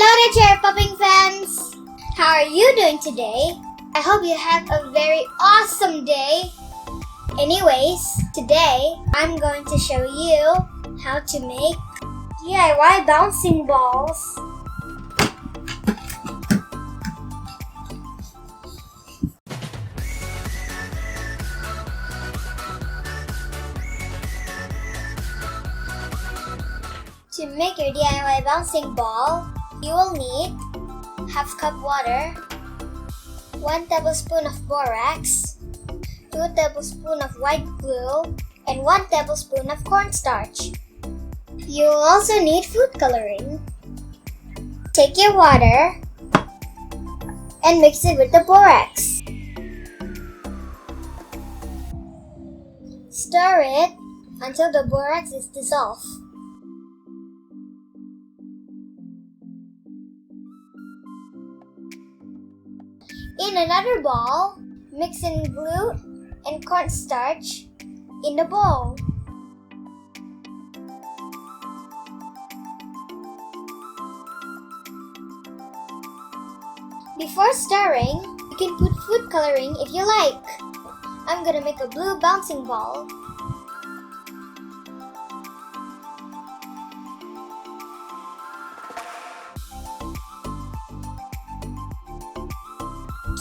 Hello there, chair popping fans! How are you doing today? I hope you have a very awesome day. Anyways, today I'm going to show you how to make DIY bouncing balls. To make your DIY bouncing ball, you will need half cup water, 1 tablespoon of borax, 2 tablespoons of white glue, and 1 tablespoon of cornstarch. You will also need food coloring. Take your water and mix it with the borax. Stir it until the borax is dissolved. In another bowl, mix in glue and cornstarch in the bowl. Before stirring, you can put food coloring if you like. I'm gonna make a blue bouncing ball.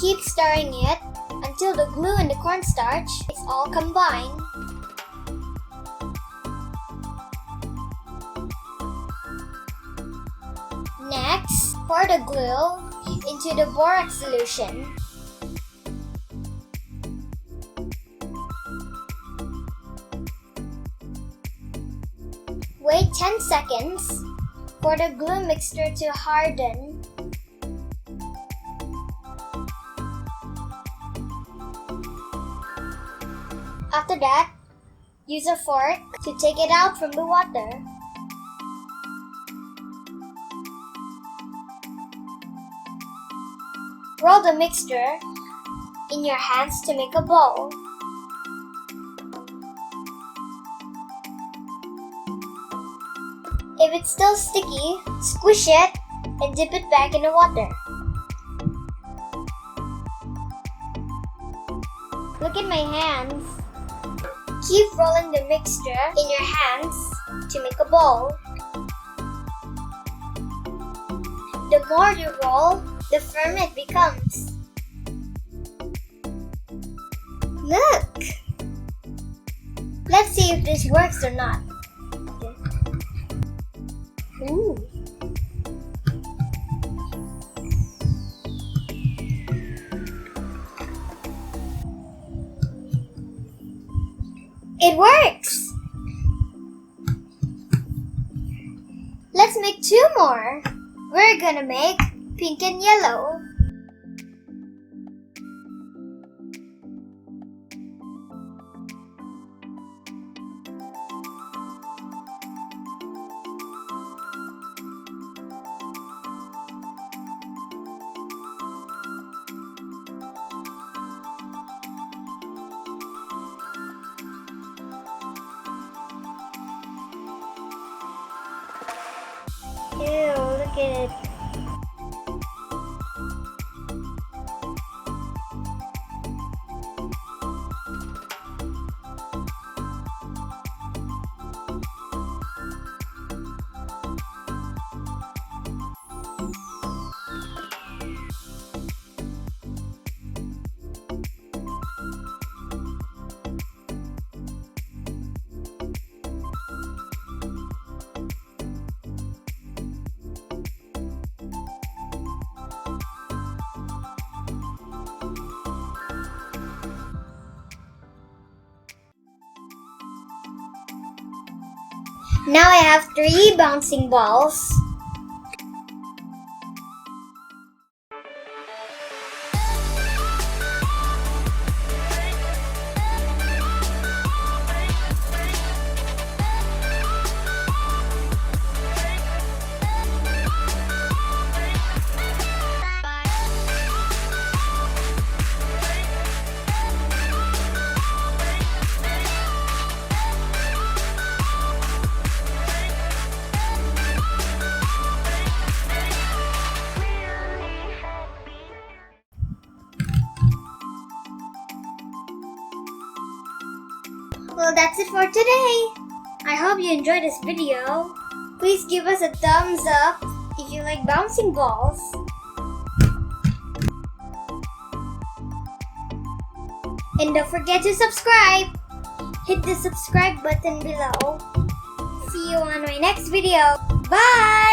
Keep stirring it until the glue and the cornstarch is all combined. Next, pour the glue into the borax solution. Wait 10 seconds for the glue mixture to harden. After that, use a fork to take it out from the water. Roll the mixture in your hands to make a ball. If it's still sticky, squish it and dip it back in the water. Look at my hands. Keep rolling the mixture in your hands to make a ball. The more you roll, the firmer it becomes. Look! Let's see if this works or not. Ooh. It works! Let's make 2 more. We're gonna make pink and yellow. Ew, look at it. Now I have 3 bouncing balls. Well, that's it for today. I hope you enjoyed this video. Please give us a thumbs up if you like bouncing balls. And don't forget to subscribe. Hit the subscribe button below. See you on my next video. Bye!